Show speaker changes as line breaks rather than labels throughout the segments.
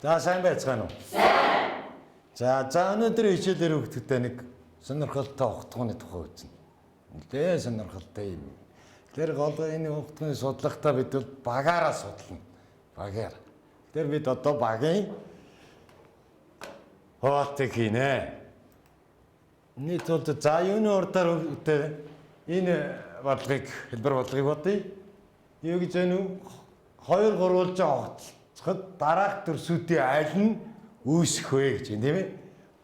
За сайн байцгаана уу? Сайн. За өнөөдөр хичээлээр өгдөг нэг сонирхолтой ухтганы тухай үзнэ. Нэлээд сонирхолтой юм. Тэр гол энэ ухтганы судлахтаа бид бол багаараа судлана. Багаар. Тэр бид одоо багийн хоолтыг хийнэ. Нийт бол за юуны урдаар энэ бодлогыг хэлбэр бодлогыг бодъё. Юу гэж вэ нү? 2 гурвалж огтлоход дараах төрсүүдийн аль нь үүсэх вэ гэж юм тийм ээ.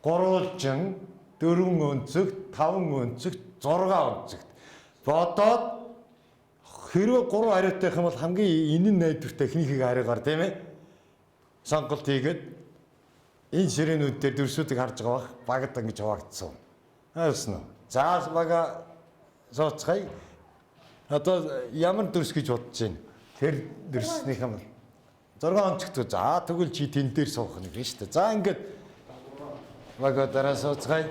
Гурвалжин 4 өнцөгт, 5 өнцөгт, 6 өнцөгт. Бодоод хэрвээ 3 хариутай юм бол хамгийн энэн найдвар техникийг хараагаар тийм ээ. Сонголт хийгээд энэ ширээнүүд дээр төрсүүдийг харж байгаа багт ингэж хуваагдсан. Хайрсан уу? За бага сууцгая. Одоо ямар дүрс гэж бодож байна? Тэр дүрснийх юм 6 онцгт. За тэгвэл чи тэн дээр суух нэг нь шүү дээ. За ингээд бага дараа сууцгая.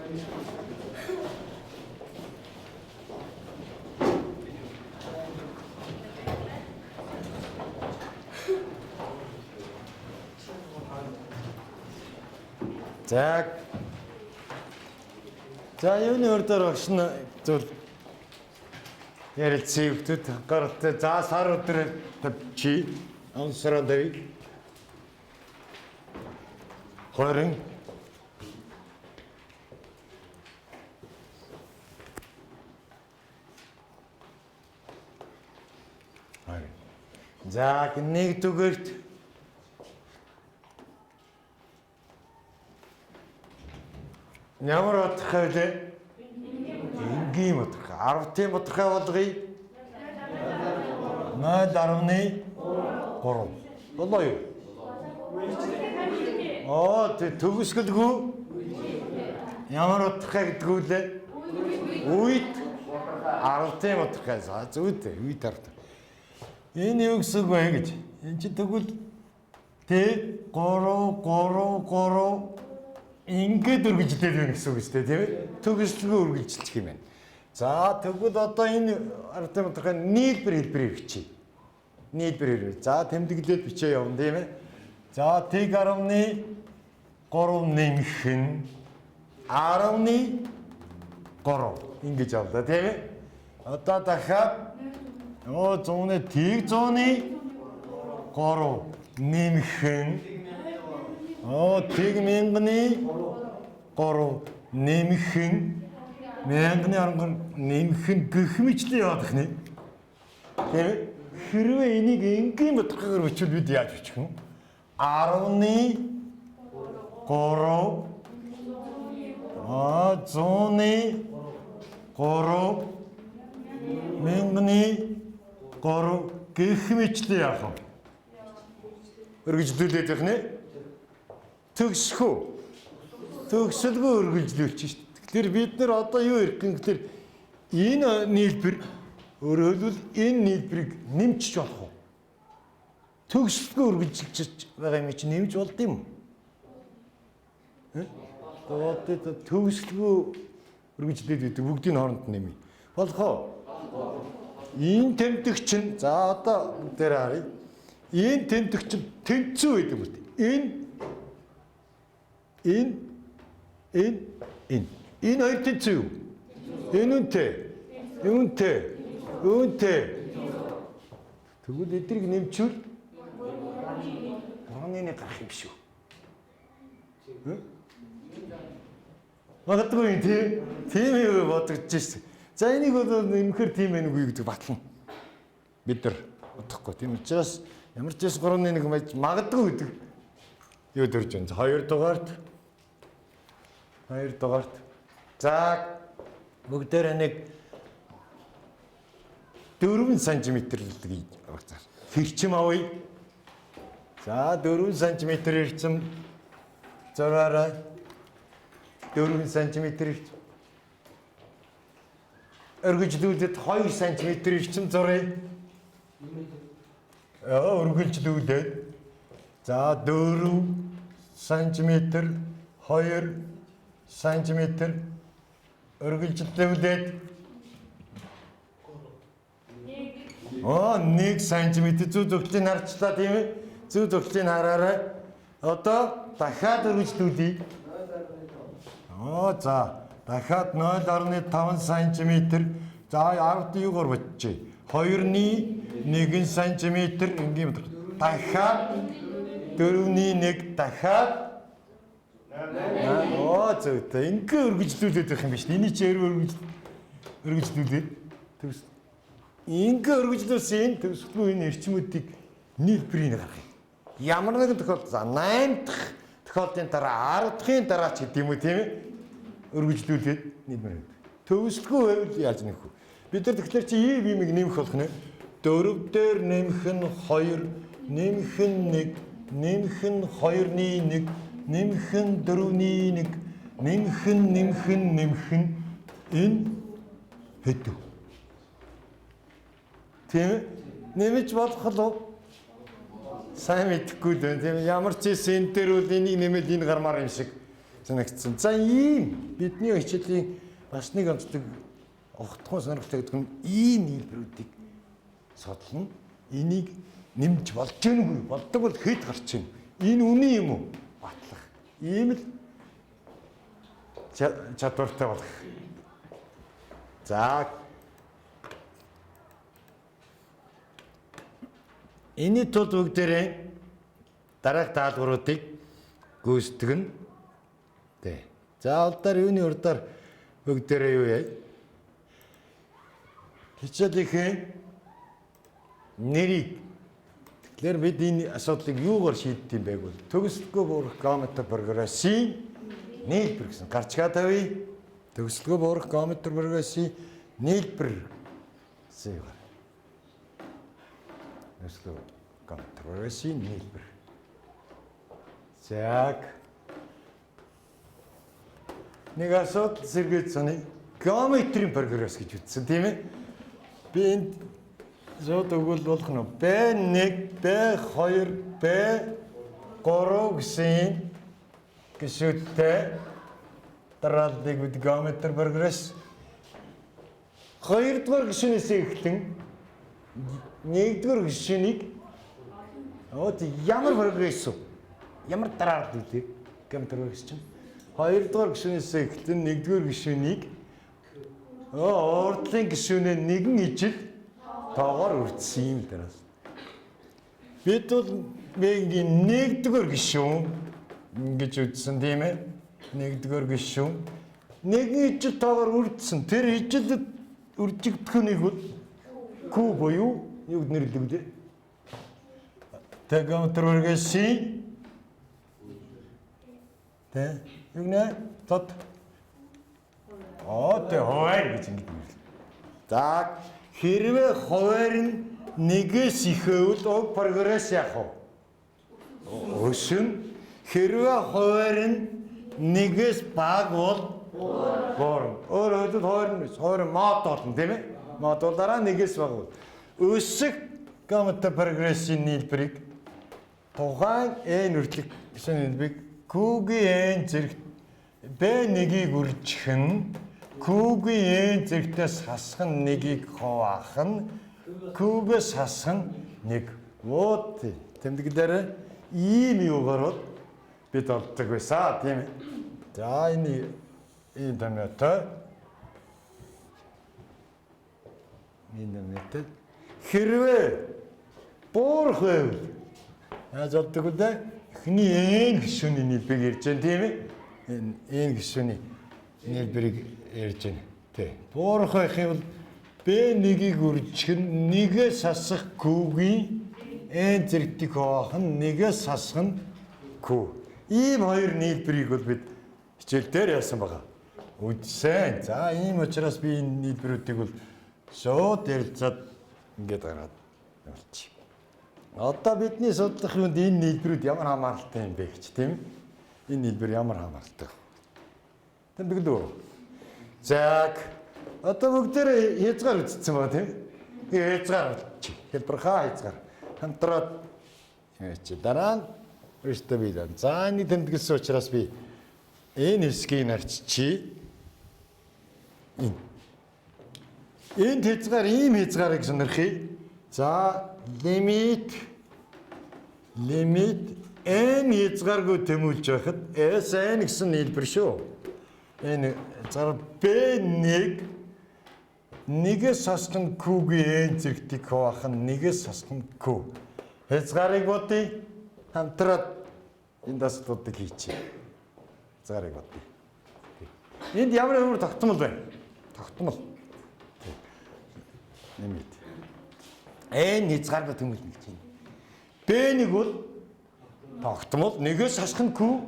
За юуны урдаар багш нь зөв ярилцъя хүүхдүүд гаралт за сар өдөр чи онсроо дэв 20 за нэгдүгээрт ямар утгатай вэ? Энгийн утгатай. 10-ийн утгатай болгоё. 0.3. Болоо юу? Төгсгөлгүй. Ямар утгатай гэдэг үү лээ? Үйд 10-ийн утгатай. Зүйтэй. Үйд 10. Энэ юу гэсэн үг вэ гэж? Энд чи тэгвэл Т 3 ингээд үргэлжлээд байна гэсэн үг шүү дээ тийм ээ. Төгсөлгүй үргэлжилчих юм байна. За тэгвэл одоо энэ ардын утгыг нийлбэр бичиж. Нийлбэр. За тэмдэглээд бичээ явна тийм ээ. За Т 3 нэмэх нь 10-3 ингэж авлаа тийм ээ. Одоо дахиад 100-ны Т 100-ны 3 нэмэх нь Тэг 1000-ны 3 нэмэх нь 1000-ны 10 нэмэх нь гэх мэтлээ явах нь. Тэгээ хэрвээ энийг энгийн утгаар бичвэл бид яаж бичих вэ? 10-ны 3 100-ны 3 1000-ны 3 гэх мэтлээ явах. Үргэлжлүүлээд явах нь. Төгсөлгүй үргэлжлүүлж шít. Тэгэхээр бид нар одоо юу ярих гэхээр энэ нийлбэр өөрөөр хэлбэл энэ нийлбэрийг нэмчих болох уу? Төгсөлгүй үргэлжилж байгаа юм чи нэмж болд юм уу? Төгсөлгүй үргэлжлээд байдаг бүгдийн хооронд нэмье. Болох уу? Энэ тэмдэгч нь за одоо дээр харъя. Энэ тэмдэгч нь тэнцүү байдаг юм. Энэ хоёр тэнцүү. Энэ үнтэй. Тэгвэл эдрийг нэмчүүл 3-ны гарах юм шүү. Магадгүй тийм юу бодогдож шээ. За энийг бол нэмэхэр тийм байх үгүй гэдэг батлна. Бид нар бодохгүй. Тийм учраас ямар ч зүйл 3-1 магадгүй гэдэг юу дөрж байна. 2 дугаарт. За бүгдээр нэг 4 см л авцаар. Хэрчим авъя. За 4 см хэрчим зураарай. 4 см хэрчим. Өргөжлүүлээд 2 см хэрчим зуръя. Өргөжлүүлээд за 4 см 2 см өргөлжлүүлээд 1 см зүү зөвхөн харчлаа тийм ээ. Зүү зөвхөн хараарай. Одоо дахиад өргөжлүүлье. За дахиад 0.5 см. За 10-р бодчихъя. 2.1 см ингийн дахиад 4.1 дахиад зүйтэй ингээ өргөжлүүлээд байх юм биш. Эний чи өргөжлүүлээд төгс. Ингээ өргөжлүүлсэн төгсгөө энэ эрчмүүдийг нийлбэрийг гаргая. Ямар нэгэн тохиолдолд 8 дахь тохиолдлын дараа 10 дахьын дараа ч гэдэм үү тийм ээ өргөжлүүлээд нийлмэр. Төгсгөө байвал яаж нэх вэ? Бид нар тэгэхээр чи иймийг нэмэх болох нэ. 4 дээр нэмэх нь 2, нэмэх нь 1, нэмэх нь 2.1, нэмэх нь 4.1, нэмэх нь энэ хэд вэ? Тийм ээ? Нэмж болох уу? Сайн мэдэхгүй дээ. Тийм ямар ч юм дээр бол энийг нэмээд энэ гармаар юм шиг санагдсан. За ийм бидний хичээлийн бас нэг онцлог огтхон сонирхолтой гэдэг нь ийм нийлбэрүүдийг судлана. Энийг нэмж болж гэнгүй. Болдог бол хэд гарч ийн. Энэ үнэн юм уу? Батлах. Ийм л чадвартай болох. За энэ тул бүгдээрээ дараах даалгавруудыг гүйцэтгэн. Тэ. За алдар юуны урдаар бүгдээрээ юу яа? Хичээлийнхээ нэрийг тэгэхээр бид энэ асуудлыг юугаар шийддэг юм бэ гэвэл төгсөлтгүй буурах геометри прогрессын нийлбэр гэсэн гарчгаа тавья. Төгсөлтгүй буурах геометри прогрессын нийлбэр гэсэн юм. Nëслөө контролсын нийлбэр. Яг нэг асуудал сэргээд сони геометрийн прогресс гэж үздсэн тийм ээ. Би энд зод өгвөл болох нь B1, B2, B3 гэсэн гişүүдтэй дарааллыг бид геометри прогресс 2-р гişүнээс эхлэн 1-р гişүнийг ямар прогресс вэ? Ямар дараалал үү? Геометри прогресс чинь 2-р гişүнээс эхлэн 1-р гişүнийг урдлын гişүнээ нэгэн ижил тоогоор үрдсэн юм дээрээс. Бид бол мегийн 1-р гişүүн ингэж үздсэн тийм ээ. 1-р гişүүн нэгэн ижил тоогоор үрдсэн. Тэр ижилд үржигдэх нэг бол Q буюу юу нэрлэгдээ? Геометри прогрессын тэ юу нэ тот тэ хойр гэж ингэж нэрлэв. За хэрвээ хойр нь нэгээс ихэвэл уг прогресс яах вэ? Өшин хэрвээ хойр нь нэгээс бага бол боор. Өөрөөр хэлбэл хойр нь мод болно тийм ээ? Мод бол дараа нэгээс бага бол. Өсөх геометри прогрессын нийлбэрийг тухайн n үржих гэсэн нийлбэрийг Q-гийн n зэрэг B1-ийг үржих нь Q-гийн n зэрэгтээс хасах нь 1-ийг хуваах нь Q-гээс хасах нь 1. Вот тэмдэглэлээр ийм юугаар бид олддог байсан тийм ээ. За энэ метод хэрвээ буурах байвал яаж олддог вэ? Эхний n гишүүний нийлбэрийг ярьж байна тийм ээ. Энэ n гишүүний нийлбэрийг ярьж байна. Тэ. Буурах байх юм бол B1-ийг үржих нь 1-ээс хасах Q-гийн n зэрэгтийг хуваах нь 1-ээс хасах нь Q. Ийм хоёр нийлбэрийг бол бид хичээл дээр яасан байгаа. Үдсэн. За ийм учраас би энэ нийлбэрүүдийг бол шууд ярилцаад ингээд гараад явуулчих. Одоо бидний судлах юмд энэ нийлбэрүүд ямар хамааралтай юм бэ гэж тийм ээ. Энэ нийлбэр ямар хамааралтай вэ? Тэмдэглэв. За одоо бүгдээр хязгаар үзсэн байгаа тийм ээ. Хязгаар чи. Хэлбэрхаа хязгаар. Хамтраад чи дараа нь стабилен. За энэ тэмдэглэсэн учраас би энэ хэсгийг нарччихъя. Энд хязгаар ийм хязгаарыг сонирхъя. За limit N хязгааргүй тэмүүлж байхад SN гэсэн нийлбэр шүү. Энэ зэрэг B1 нэгээс хасган Q-гийн N зэрэгтийг хуваах нь нэгээс хасган Q. Хязгаарыг бодъё. Хамтраад энэ даслуудыг хийчихье. Хязгаарыг бодъё. Энд ямар тогтмол байна? Тогтмол. Нэмээд. N хязгааргүй тэмүүлнэ гэж байна. B1 бол тогтмол нэгээс хасган Q.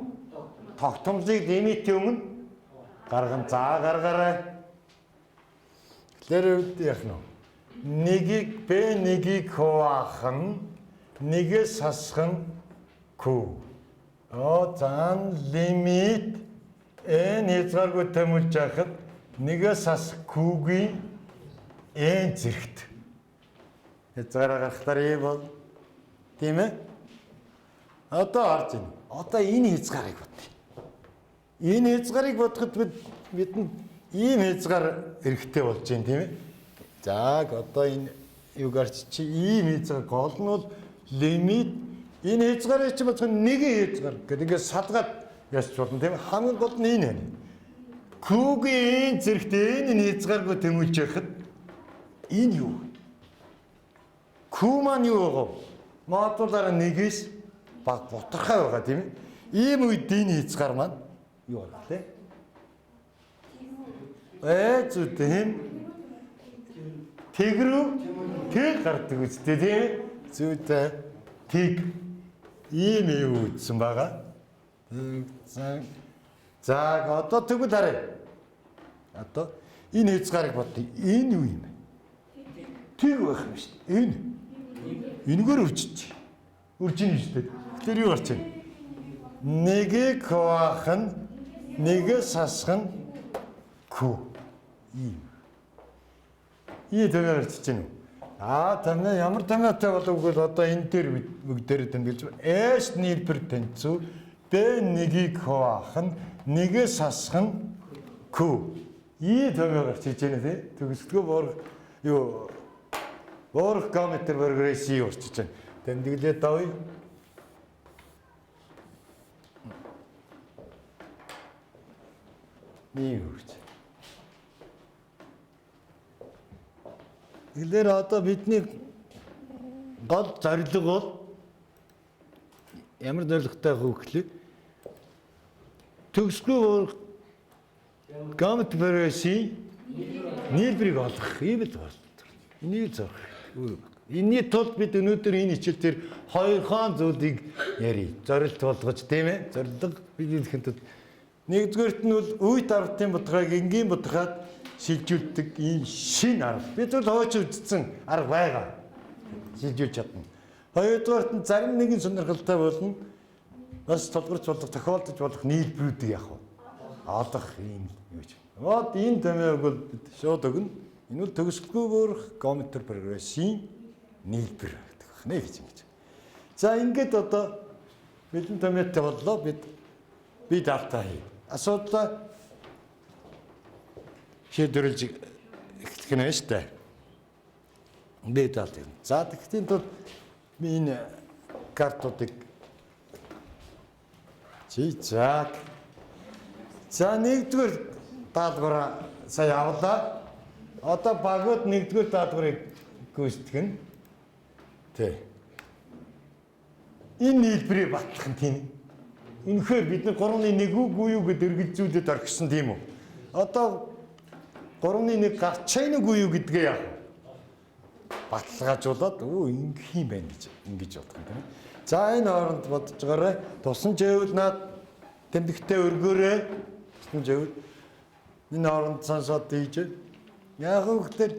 Тогтмолыг лимитийн өмнө гарган гаргаарай. Тэр үед яах нь? Нэгийг B1-ийг хуваах нь нэгээс хасган Q. Зан лимит N хязгааргүй тэмүүлж байхад нэгээс хасах Q-гийн N зэрэгт. Хязгаараа гаргахтаар ийм бол тийм ээ? Одоо харж байна. Одоо энэ хязгаарыг бодъё. Энэ хязгаарыг бодоход бидэнд ийм хязгаар хэрэгтэй болж байна тийм ээ? За одоо энэ юу гарч чи ийм хязгаар гол нь бол лимит энэ хязгаарыг чи бодох нь нэг хязгаар гэдэг ингээд салгаад ясч болно тийм ээ? Хамгийн гол нь энэ байна. Q-гийн зэрэгт энэ хязгааргүй тэмүүлж байхад энэ юу? Q маань юу байгаа вэ? Модулаараа нэгээс баг бутархай байгаа тийм ээ? Ийм үед энэ хязгаар маань юу байна те? Зү тийм. Тэг рүү тэг гардаг үстэй тийм. Зүйтэй тэг ийм юу үтсэн байгаа. За одоо тэгвэл харъя. Одоо энэ хязгаарыг бодъё. Энэ юу юм бэ? Тэг байх юм шүү дээ. Энэгээр үржиж. Үржин шүү дээ. Тэр юу гарч байна? Нэгийг хуваах нь нэгээс хасах нь Q. Ийм тэмээ гарч чинь үү? Тэмээ ямар тэмээтэй боловгүй л одоо энэ дээр бүгдээр тэмдэглэж байна. S нийлбэр тэнцүү B1-ийг хуваах нь нэгээс хасах нь Q. Ийм тэмээ гарч иж байна тий. Төгсгөө боорох геометр прогрессив орчиж байна. Тэмдэглээд давъя. Ийм үрж. Тэгэхээр одоо бидний гол зорилго бол ямар зорилготой байх вэ гэхлээр төгсгөө геометр прогрессив нийлбэрийг олох юм л байна. Энийг зорих. Энийний тулд бид өнөөдөр энэ хичээл дээр хоёр хаан зүйлийг ярив. Зорилт болгож тийм ээ. Зорилго бидний хэнд нэгдүгээрт нь бол үйт ардын бодлогыг энгийн бодлогод шилжүүлдэг ийм шин арга. Бид бол хойч үзсэн арга байгаа. Шилжүүлж чадна. Хоёрдугаарт нь зарим нэгэн сонирхолтой болно. Бас толгорч болох, тохиолдож болох нийлбэрүүдийг яах вэ? Олох юм юу ч. Вот энэ тэмээг бол бид шууд өгнө. Энэ бол төгсгөлгүйгээр геометр прогрессийн нийлбэр гэдэг байна гэж ингэж. За ингээд одоо бэлэн тэмээтэй боллоо. Бид автаа хий. Асуудлаа шийдвэрлэж эхлэх нь шүү дээ. Бид аль юм. За тэгтийн тулд энэ картуудыг за нэгдүгээр даалгавраа сая авлаа. Одоо багууд нэгдүгээр даалгаврыг гүйцэтгэн. Тэ. Энэ нийлбэрийг батлах нь тийм. Үнэхээр бид нар 3-1 үгүй юу гэдээ эргэлзүүлээд орхисон тийм үү? Одоо 3-1 гарчаагүй юу гэдгээ яах вэ? Баталгаажуулаад ингэх юм байна гэж бодох юм тийм. За энэ хооронд бодож байгаарай. Тусан живэл наад тэмдэгтээ өргөөрэй. Тусан живэл энэ хооронд сонсоод дийж. Яг үгээр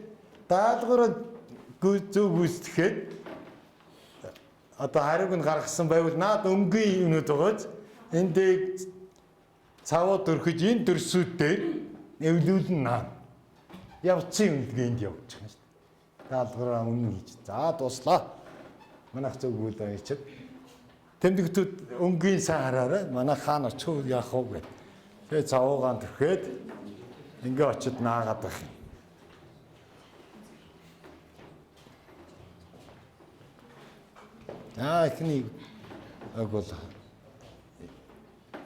даалгавраа зөв гүйцэтгэхэд одоо хариуг нь гаргасан байвал наад өнгийн юмнууд байгааз энд цавууд өрхөж энэ дөрсүүд дээр эвлүүлэн наа. Явцын үнэлгээ энд явж байгаа шүү дээ. Даалгавраа үнэн хийж. За дуслаа. Манайх зөв үйл явж. Тэмдэгтүүд өнгийн сайн хараарай. Манай хаан очих яах вэ гэд. Тэгээ цавуугаан төрхөөд ингээ очиод наагаад байх юм. За эхний агуул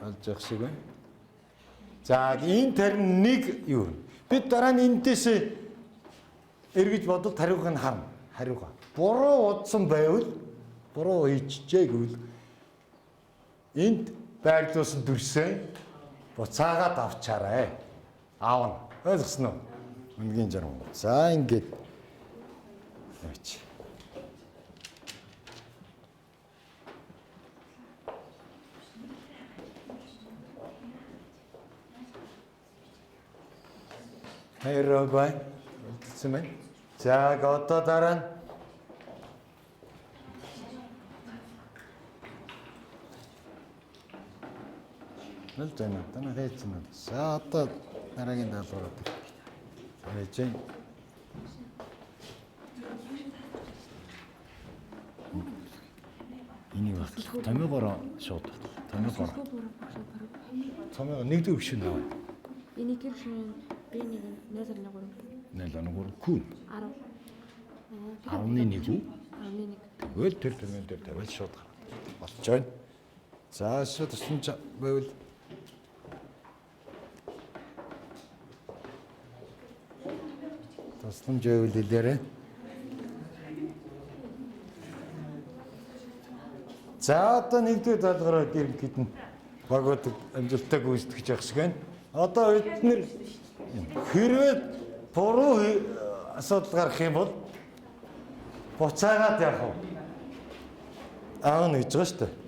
олж явах шиг байна. За энэ тарин нэг юу. Бид дараа нь энэс эргэж бодвол тариух нь харна. Хариуга. Буруу удсан байвал буруу хийчихжээ гэвэл энд байрлуулсан дүрсээ буцаагаад авчаарай. Аавна. Ойлгосноо? Үнгийн жаргал. За ингээд яваач. Хайрог бай. Үлдсэн байна. За одоо дараа нь нэл зэна танаа хийсэн нь. За одоо дараагийн даалгаврууд. Хайж. Энийг бас томьёогоор шууд. Томьёогоор. Томьёо нэгдүгээр хөшин аваа.
Энийг гэршин би нэг 0.3.
0.3 күн.
10.
11 үү?
11.
Тэгвэл тэр томьёон дээр тавиад шууд болж байна. За шууд тусламж байвал тусламж байвал хэлээрэй. За одоо нэгдүгээр даалгавраа гэрхэд нь багууд амжилттай гүйцэтгэж явах шиг байна. Одоо эдгээр хэрвээ буруу асуудал гарах юм бол буцаагаад явах уу? Аав нь гэж байгаа шүү дээ.